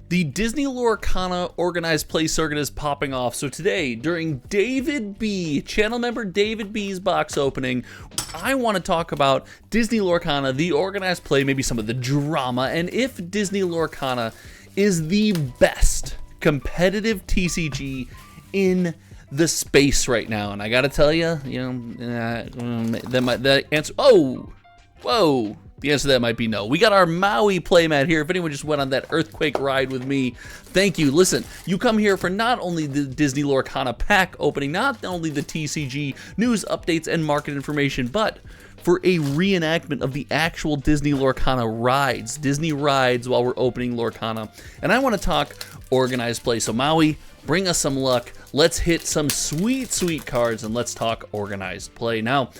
The Disney Lorcana organized play circuit is popping off. So today, during David B, channel member David B's box opening, I want to talk about Disney Lorcana, the organized play, maybe some of the drama, and if Disney Lorcana is the best competitive TCG in the space right now. And I gotta tell you, that answer. Oh, whoa. The answer to that might be no. We got our Maui playmat here. If anyone just went on that earthquake ride with me, thank you. Listen, you come here for not only the Disney Lorcana pack opening, not only the TCG news updates and market information, but for a reenactment of the actual Disney Lorcana rides. Disney rides while we're opening Lorcana. And I want to talk organized play. So Maui, bring us some luck. Let's hit some sweet, sweet cards and let's talk organized play. Now,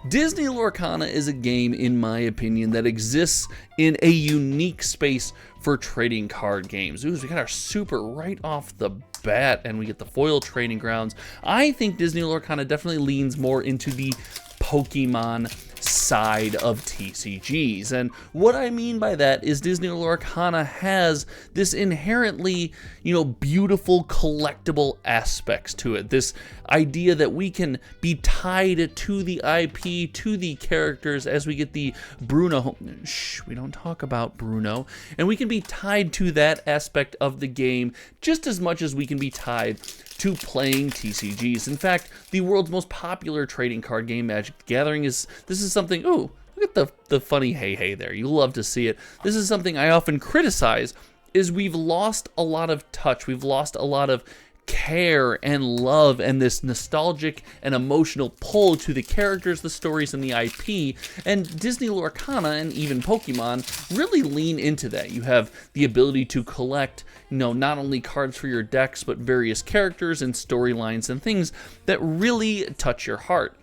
Disney Lorcana is a game, in my opinion, that exists in a unique space for trading card games. Ooh, we got our super right off the bat, and we get the foil trading grounds. I think Disney Lorcana definitely leans more into the Pokemon side of TCGs. And what I mean by that is Disney Lorcana has this inherently, beautiful collectible aspects to it. This idea that we can be tied to the IP, to the characters as we get the Bruno. Shh, we don't talk about Bruno. And we can be tied to that aspect of the game just as much as we can be tied to playing TCGs. In fact, the world's most popular trading card game, Magic the Gathering, this is something, ooh, look at the funny hey there. You love to see it. This is something I often criticize, is we've lost a lot of touch. We've lost a lot of care and love and this nostalgic and emotional pull to the characters, the stories, and the IP. And Disney Lorcana and even Pokemon really lean into that. You have the ability to collect, not only cards for your decks, but various characters and storylines and things that really touch your heart.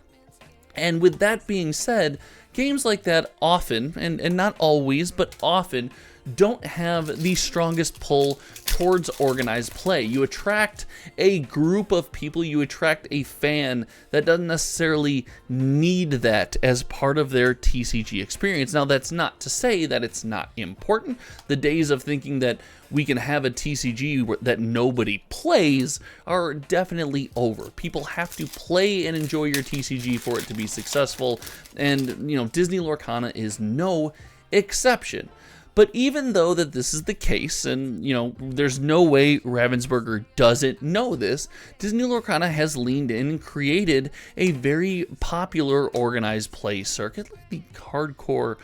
And with that being said, games like that often, and not always, but often, don't have the strongest pull towards organized play. You attract a group of people, you attract a fan that doesn't necessarily need that as part of their TCG experience. Now, that's not to say that it's not important. The days of thinking that we can have a TCG that nobody plays are definitely over. People have to play and enjoy your TCG for it to be successful, and Disney Lorcana is no exception. But even though that this is the case, and there's no way Ravensburger doesn't know this, Disney Lorcana has leaned in and created a very popular organized play circuit. Look at the hardcore,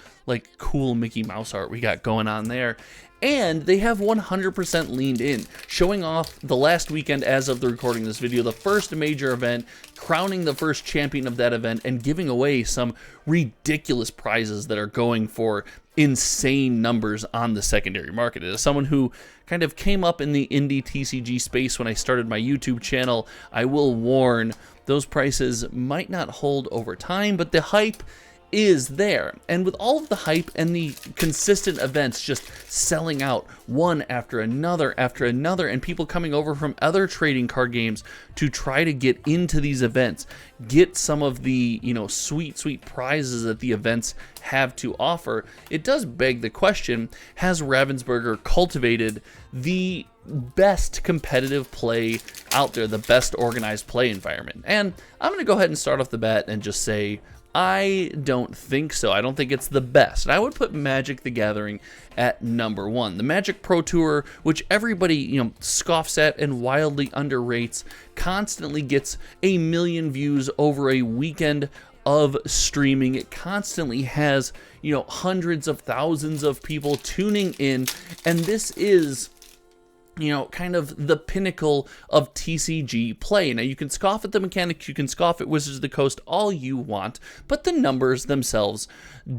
cool Mickey Mouse art we got going on there. And they have 100% leaned in, showing off the last weekend as of the recording of this video, the first major event, crowning the first champion of that event, and giving away some ridiculous prizes that are going for insane numbers on the secondary market. As someone who kind of came up in the indie TCG space when I started my YouTube channel, I will warn, those prices might not hold over time, but the hype is there. And with all of the hype and the consistent events just selling out one after another, and people coming over from other trading card games to try to get into these events, get some of the sweet prizes that the events have to offer, it does beg the question, has Ravensburger cultivated the best competitive play out there, the best organized play environment? And I'm going to go ahead and start off the bat and just say, I don't think so. I don't think it's the best. And I would put Magic the Gathering at number one. The Magic Pro Tour, which everybody, scoffs at and wildly underrates, constantly gets 1 million views over a weekend of streaming. It constantly has, hundreds of thousands of people tuning in. And this is kind of the pinnacle of TCG play. Now, you can scoff at the mechanics, you can scoff at Wizards of the Coast all you want, but the numbers themselves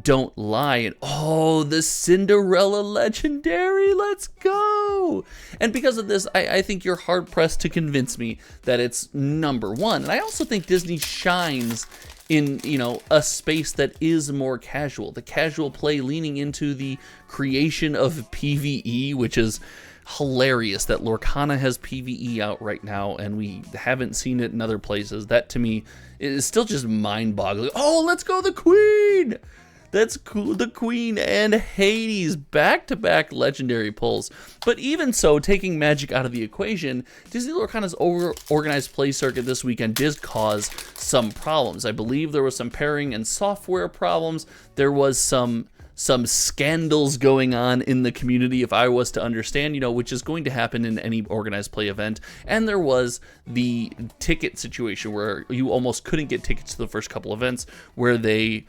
don't lie. And oh, the Cinderella Legendary, let's go! And because of this, I think you're hard-pressed to convince me that it's number one. And I also think Disney shines in, a space that is more casual. The casual play leaning into the creation of PvE, which is hilarious that Lorcana has PvE out right now and we haven't seen it in other places. That to me is still just mind-boggling. Oh, let's go the Queen! That's cool. The Queen and Hades, back-to-back legendary pulls. But even so, taking magic out of the equation, Disney Lorcana's organized play circuit this weekend did cause some problems. I believe there was some pairing and software problems. There was some scandals going on in the community, if I was to understand, which is going to happen in any organized play event. And there was the ticket situation where you almost couldn't get tickets to the first couple events, where they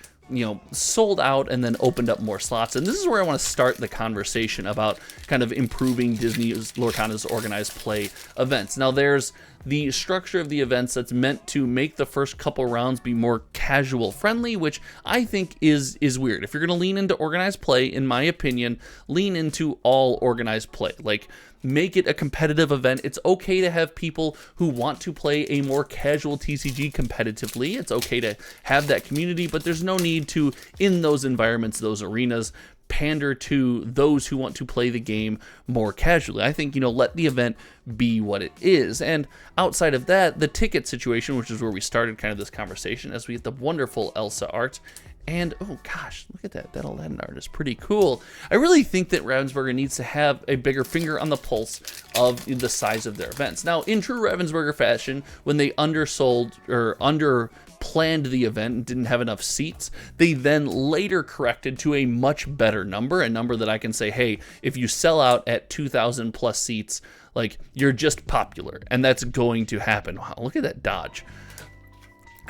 sold out and then opened up more slots. And this is where I want to start the conversation about kind of improving Disney Lorcana's organized play events. Now, there's the structure of the events that's meant to make the first couple rounds be more casual friendly, which I think is weird. If you're going to lean into organized play, in my opinion, lean into all organized play. Like, make it a competitive event. It's okay to have people who want to play a more casual TCG competitively. It's okay to have that community, but there's no need to, in those environments, those arenas, pander to those who want to play the game more casually. I think, let the event be what it is. And outside of that, the ticket situation, which is where we started kind of this conversation, as we get the wonderful Elsa art. And, oh gosh, look at that. That Aladdin art is pretty cool. I really think that Ravensburger needs to have a bigger finger on the pulse of the size of their events. Now, in true Ravensburger fashion, when they undersold or planned the event and didn't have enough seats, they then later corrected to a much better number, a number that I can say, hey, if you sell out at 2,000 plus seats, like, you're just popular, and that's going to happen. Wow, look at that dodge.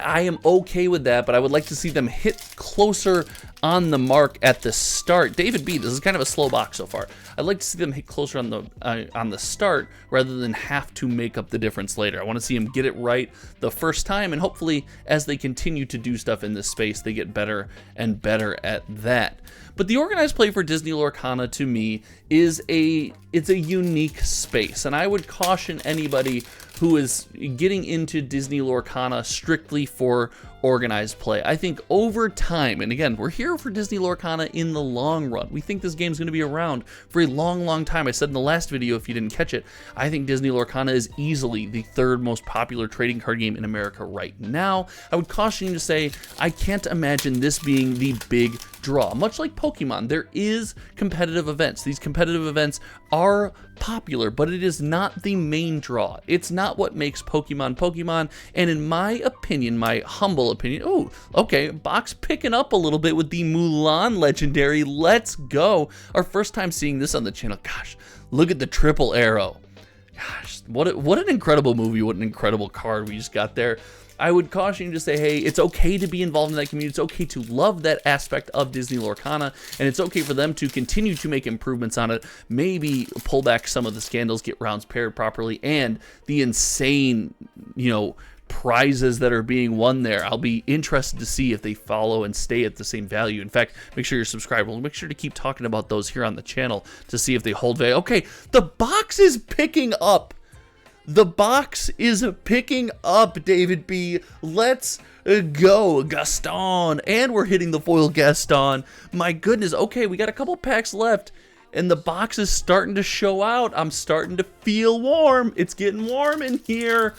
I am okay with that, but I would like to see them hit closer on the mark at the start. David B, this is kind of a slow box so far. I'd like to see them hit closer on the start rather than have to make up the difference later. I want to see them get it right the first time, and hopefully as they continue to do stuff in this space, they get better and better at that. But the organized play for Disney Lorcana, to me, it's a unique space, and I would caution anybody who is getting into Disney Lorcana strictly for organized play. I think over time, and again, we're here for Disney Lorcana in the long run. We think this game's going to be around for a long, long time. I said in the last video, if you didn't catch it, I think Disney Lorcana is easily the third most popular trading card game in America right now. I would caution you to say, I can't imagine this being the big draw. Much like Pokemon, there is competitive events. These competitive events are popular, but it is not the main draw. It's not what makes Pokemon Pokemon, and in my opinion, my humble opinion, oh, okay, box picking up a little bit with the Mulan legendary. Let's go. Our first time seeing this on the channel. Gosh, look at the triple arrow. Gosh, what an incredible movie, what an incredible card we just got there. I would caution you to say, hey, it's okay to be involved in that community. It's okay to love that aspect of Disney Lorcana, and it's okay for them to continue to make improvements on it, maybe pull back some of the scandals, get rounds paired properly, and the insane, prizes that are being won there. I'll be interested to see if they follow and stay at the same value. In fact, make sure you're subscribed. We'll make sure to keep talking about those here on the channel to see if they hold value. Okay, the box is picking up. The box is picking up, David B. Let's go, Gaston. And we're hitting the foil Gaston. My goodness. Okay, we got a couple packs left, and the box is starting to show out. I'm starting to feel warm. It's getting warm in here.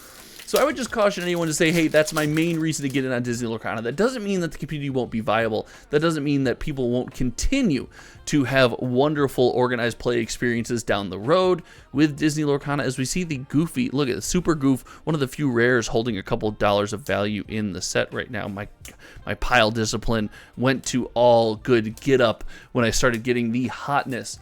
So I would just caution anyone to say, hey, that's my main reason to get in on Disney Lorcana. That doesn't mean that the community won't be viable. That doesn't mean that people won't continue to have wonderful organized play experiences down the road with Disney Lorcana. As we see the Goofy, look at the Super Goof, one of the few rares holding a couple dollars of value in the set right now. My pile discipline went to all good get up when I started getting the hotness.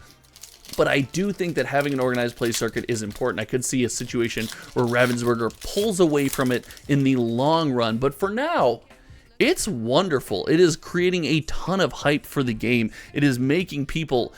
But I do think that having an organized play circuit is important. I could see a situation where Ravensburger pulls away from it in the long run. But for now, it's wonderful. It is creating a ton of hype for the game. It is making people,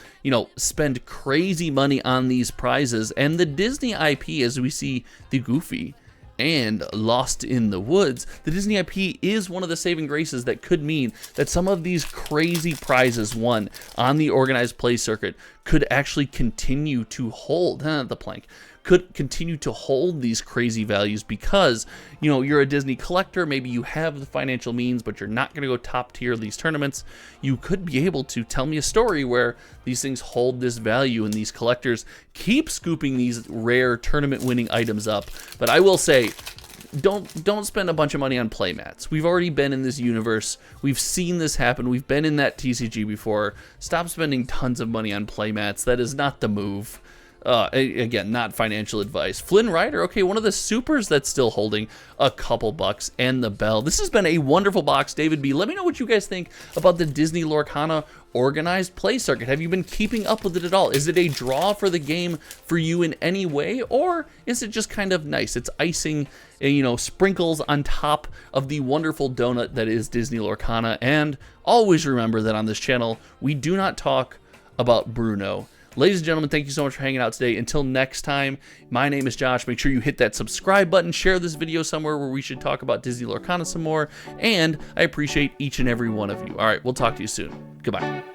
spend crazy money on these prizes. And the Disney IP, as we see the Goofy and Lost in the Woods, the Disney IP is one of the saving graces that could mean that some of these crazy prizes won on the organized play circuit could actually continue to hold the plank. Could continue to hold these crazy values because, you're a Disney collector, maybe you have the financial means, but you're not going to go top tier of these tournaments. You could be able to tell me a story where these things hold this value and these collectors keep scooping these rare tournament winning items up. But I will say, don't spend a bunch of money on playmats. We've already been in this universe. We've seen this happen. We've been in that TCG before. Stop spending tons of money on playmats. That is not the move. Again, not financial advice. Flynn Rider, okay, one of the supers that's still holding a couple bucks, and the bell. This has been a wonderful box, David B. Let me know what you guys think about the Disney Lorcana organized play circuit. Have you been keeping up with it at all? Is it a draw for the game for you in any way, or is it just kind of nice? It's icing, you know, sprinkles on top of the wonderful donut that is Disney Lorcana. And always remember that on this channel, we do not talk about Bruno. Ladies and gentlemen, thank you so much for hanging out today. Until next time, my name is Josh. Make sure you hit that subscribe button, share this video somewhere where we should talk about Disney Lorcana some more, and I appreciate each and every one of you. All right, we'll talk to you soon. Goodbye.